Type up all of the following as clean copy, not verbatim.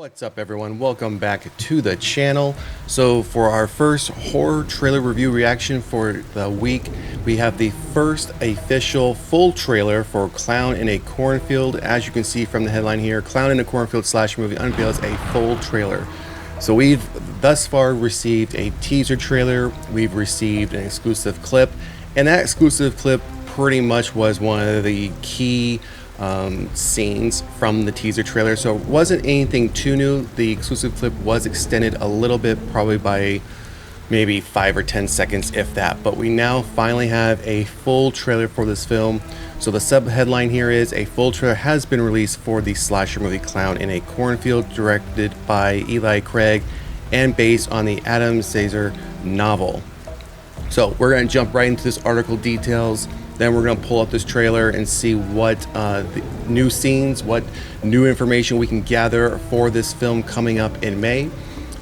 What's up everyone, welcome back to the channel. So for our first horror trailer review reaction for the week, we have the first official full trailer for Clown in a Cornfield. As you can see from the headline here, Clown in a Cornfield slash movie unveils a full trailer. So we've thus far received a teaser trailer, we've received an exclusive clip, and that exclusive clip pretty much was one of the key scenes from the teaser trailer, so it wasn't anything too new. The exclusive clip was extended a little bit, probably by maybe 5 or 10 seconds if that, but we now finally have a full trailer for this film. So the sub headline here is a full trailer has been released for the slasher movie Clown in a Cornfield, directed by Eli Craig and based on the Adam Caesar novel. So we're going to jump right into this article details. Then we're going to pull up this trailer and see what the new scenes, what new information we can gather for this film coming up in May.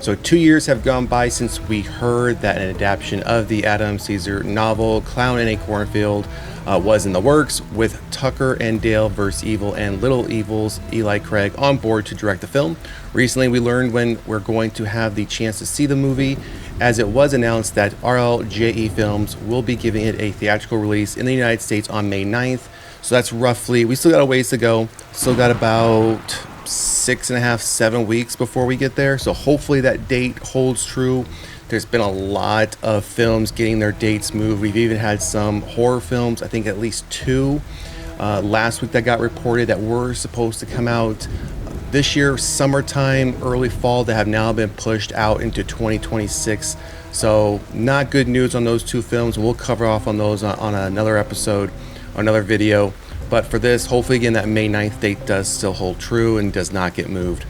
So 2 years have gone by since we heard that an adaptation of the Adam Caesar novel Clown in a Cornfield was in the works, with Tucker and Dale vs. Evil and Little Evil's Eli Craig on board to direct the film. Recently we learned when we're going to have the chance to see the movie, as it was announced that RLJE Films will be giving it a theatrical release in the United States on May 9th. So that's roughly, we still got a ways to go, still got about 6.5, 7 weeks before we get there. So hopefully that date holds true. There's been a lot of films getting their dates moved. We've even had some horror films, I think at least 2 last week that got reported that were supposed to come out this year, summertime, early fall, that have now been pushed out into 2026. So not good news on those 2 films. We'll cover off on those on another episode, another video. But for this, hopefully again that May 9th date does still hold true and does not get moved.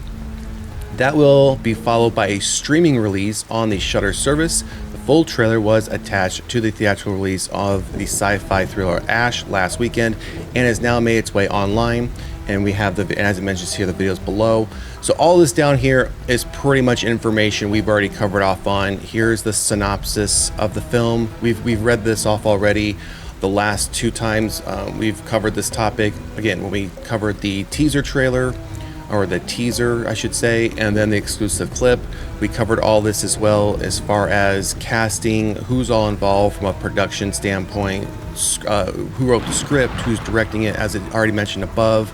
That will be followed by a streaming release on the Shudder service. The full trailer was attached to the theatrical release of the sci-fi thriller Ash last weekend and has now made its way online. And we have the, as it mentions here, the videos below. So all this down here is pretty much information we've already covered off on. Here's the synopsis of the film. We've read this off already the last 2 times we've covered this topic. Again, when we covered the teaser trailer, or the teaser I should say, and then the exclusive clip, we covered all this as well as far as casting, who's all involved from a production standpoint, who wrote the script, who's directing it, as it already mentioned above.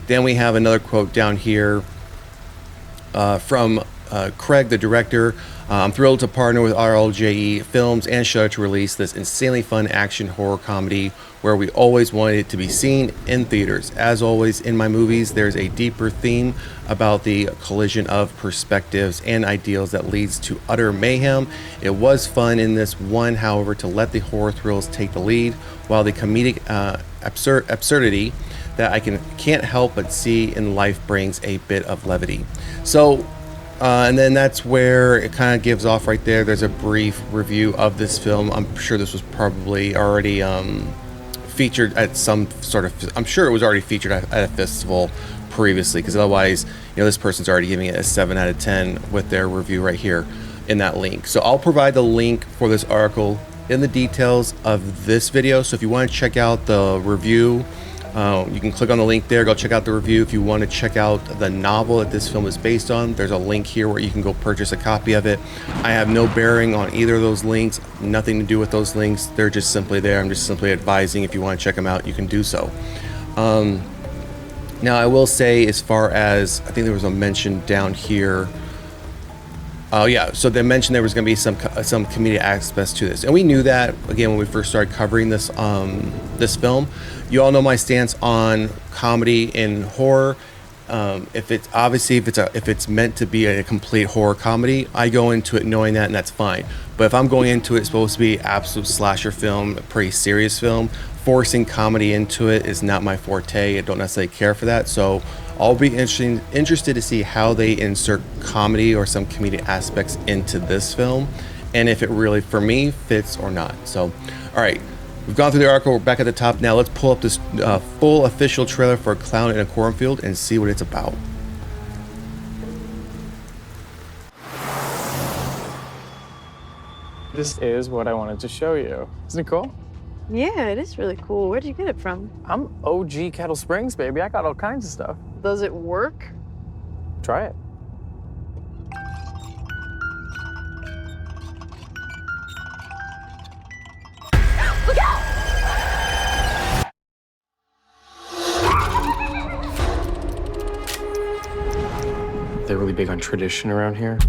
Then we have another quote down here from Craig, the director. I'm thrilled to partner with RLJE Films and Shudder to release this insanely fun action horror comedy where we always wanted it to be seen in theaters. As always in my movies, there's a deeper theme about the collision of perspectives and ideals that leads to utter mayhem. It was fun in this one, however, to let the horror thrills take the lead, while the comedic absurdity that I can't help but see in life brings a bit of levity. So and then that's where it kind of gives off right there. There's a brief review of this film. I'm sure this was probably already featured at some sort of, I'm sure it was already featured at a festival previously, because otherwise, you know, this person's already giving it a 7 out of 10 with their review right here in that link. So I'll provide the link for this article in the details of this video. So if you want to check out the review, you can click on the link there, go check out the review. If you want to check out the novel that this film is based on, there's a link here where you can go purchase a copy of it. I have no bearing on either of those links, nothing to do with those links. They're just simply there. I'm just simply advising if you want to check them out, you can do so. Now I will say, as far as, I think there was a mention down here. Oh yeah, so they mentioned there was going to be some comedic aspects to this, and we knew that again when we first started covering this this film. You all know my stance on comedy and horror. If it's meant to be a complete horror comedy, I go into it knowing that, and that's fine. But if I'm going into it, it's supposed to be absolute slasher film, a pretty serious film, forcing comedy into it is not my forte. I don't necessarily care for that. So I'll be interested to see how they insert comedy or some comedic aspects into this film, and if it really, for me, fits or not. So, all right, we've gone through the article. We're back at the top now. Let's pull up this full official trailer for Clown in a Cornfield and see what it's about. This is what I wanted to show you. Isn't it cool? Yeah, it is really cool. Where'd you get it from? I'm OG Kettle Springs, baby. I got all kinds of stuff. Does it work? Try it. They're really big on tradition around here.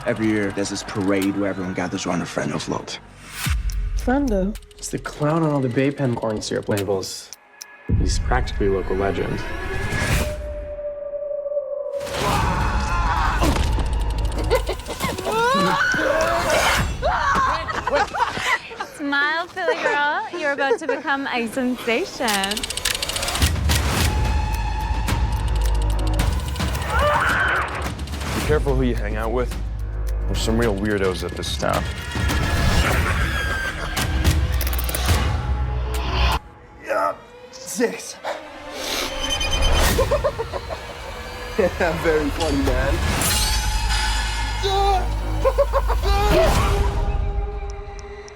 Every year, there's this parade where everyone gathers around a Frendo float. Frendo. It's the clown on all the Bay Pen corn syrup labels. He's practically a local legend. Smile, silly girl. You're about to become a sensation. Be careful who you hang out with. There's some real weirdos at this town. Yeah, 6. Yeah, very funny, man.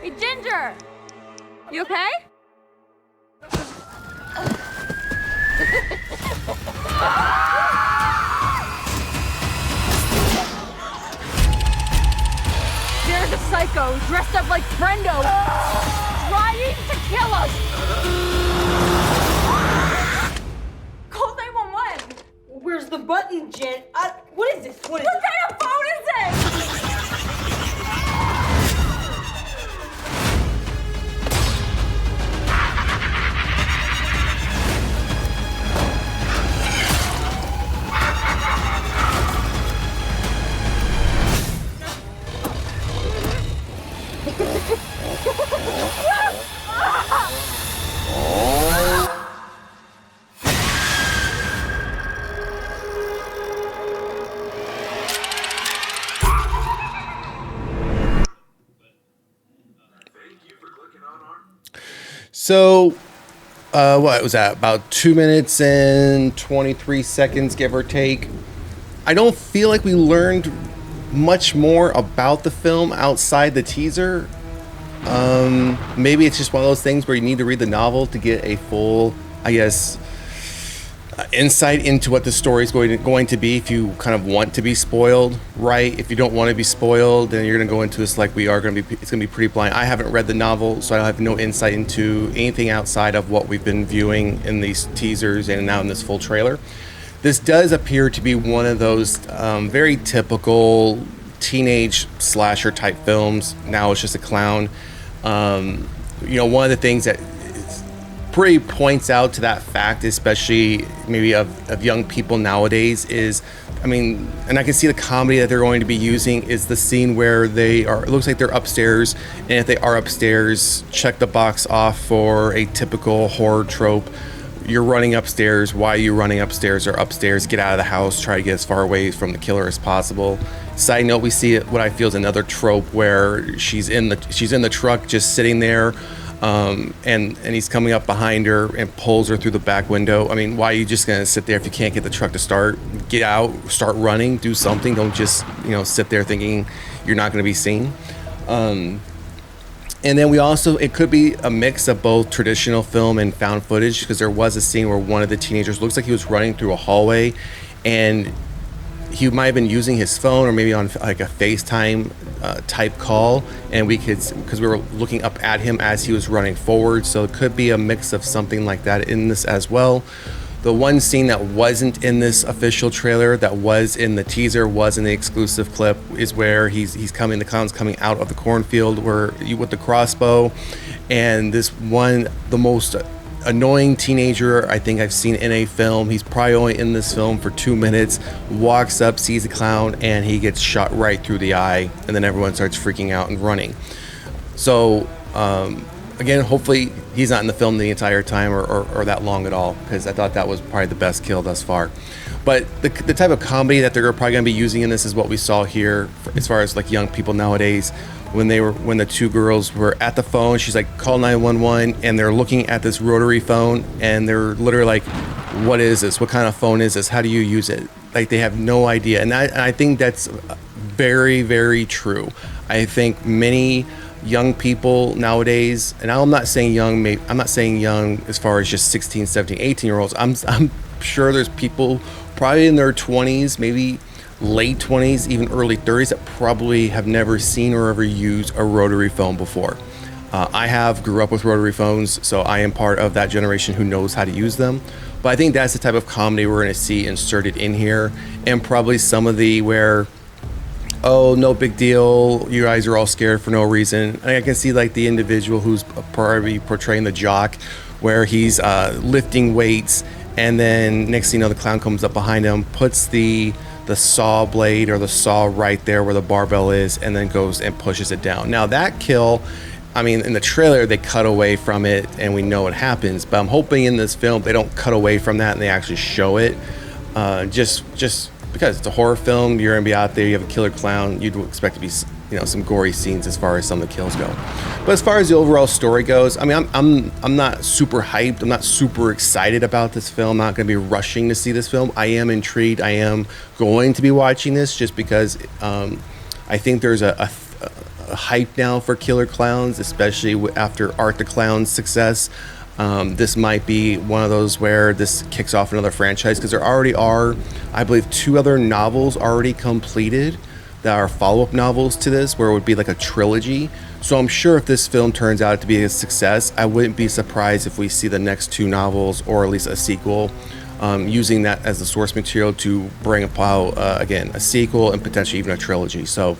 Hey, Ginger! You okay? There's a psycho dressed up like Frendo, trying to kill us! Call 911! Where's the button, Jen? What is this? What is What it? kind of phone is it? So, what was that? About 2 minutes and 23 seconds, give or take. I don't feel like we learned much more about the film outside the teaser. Maybe it's just one of those things where you need to read the novel to get a full, I guess, insight into what the story is going to be. If you kind of want to be spoiled, right? If you don't want to be spoiled, then you're going to go into this like we are going to be. It's going to be pretty blind. I haven't read the novel, so I have no insight into anything outside of what we've been viewing in these teasers and now in this full trailer. This does appear to be one of those very typical teenage slasher type films. Now it's just a clown. One of the things that pretty points out to that fact, especially maybe of young people nowadays, is, and I can see the comedy that they're going to be using is the scene where it looks like they're upstairs, and if they are upstairs, check the box off for a typical horror trope. You're running upstairs. Why are you running upstairs or upstairs? Get out of the house. Try to get as far away from the killer as possible. Side note, we see what I feel is another trope where she's in the truck just sitting there, and he's coming up behind her and pulls her through the back window. Why are you just gonna sit there if you can't get the truck to start? Get out, start running, do something. Don't just sit there thinking you're not gonna be seen. And then it could be a mix of both traditional film and found footage, because there was a scene where one of the teenagers looks like he was running through a hallway, and he might have been using his phone or maybe on like a FaceTime type call, and because we were looking up at him as he was running forward. So it could be a mix of something like that in this as well. The one scene that wasn't in this official trailer, that was in the teaser, was in the exclusive clip, is where the clown's coming out of the cornfield with the crossbow, and the most annoying teenager I think I've seen in a film. He's probably only in this film for 2 minutes, walks up, sees the clown, and he gets shot right through the eye, and then everyone starts freaking out and running. So again, hopefully he's not in the film the entire time or that long at all, because I thought that was probably the best kill thus far. But the type of comedy that they're probably going to be using in this is what we saw here, as far as like young people nowadays. When the two girls were at the phone, she's like, call 911, and they're looking at this rotary phone, and they're literally like, what is this? What kind of phone is this? How do you use it? Like, they have no idea. And I think that's very, very true. I think many young people nowadays, and I'm not saying young as far as just 16, 17, 18-year-olds. I'm sure there's people probably in their 20s, maybe late 20s, even early 30s, that probably have never seen or ever used a rotary phone before. I grew up with rotary phones, so I am part of that generation who knows how to use them. But I think that's the type of comedy we're going to see inserted in here, and probably some of the where, oh, no big deal, you guys are all scared for no reason. I can see like the individual who's probably portraying the jock, where he's lifting weights, and then next thing you know, the clown comes up behind him, puts the saw blade or the saw right there where the barbell is, and then goes and pushes it down. Now that kill, I mean, in the trailer they cut away from it and we know what happens, but I'm hoping in this film they don't cut away from that and they actually show it. Just because it's a horror film, you're gonna be out there, you have a killer clown, you'd expect to be, you know, some gory scenes as far as some of the kills go. But as far as the overall story goes, I mean, I'm not super hyped, I'm not super excited about this film, I'm not gonna be rushing to see this film. I am intrigued, I am going to be watching this just because I think there's a hype now for killer clowns, especially after Art the Clown's success. This might be one of those where this kicks off another franchise, because there already are, I believe, 2 other novels already completed that are follow-up novels to this, where it would be like a trilogy. So I'm sure if this film turns out to be a success, I wouldn't be surprised if we see the next 2 novels, or at least a sequel, using that as the source material to bring about, again, a sequel and potentially even a trilogy. So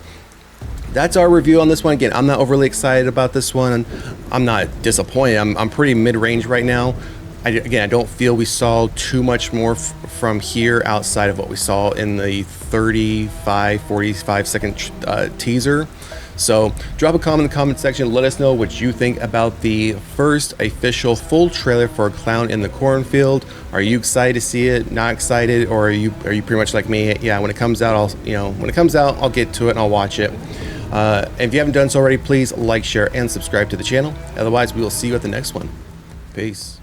that's our review on this one. Again, I'm not overly excited about this one. I'm not disappointed. I'm pretty mid-range right now. I don't feel we saw too much more from here outside of what we saw in the 45 second teaser. So drop a comment in the comment section. Let us know what you think about the first official full trailer for Clown in the Cornfield. Are you excited to see it? Not excited? Or are you pretty much like me? Yeah, when it comes out, I'll get to it and I'll watch it. And if you haven't done so already, please like, share, and subscribe to the channel. Otherwise, we will see you at the next one. Peace.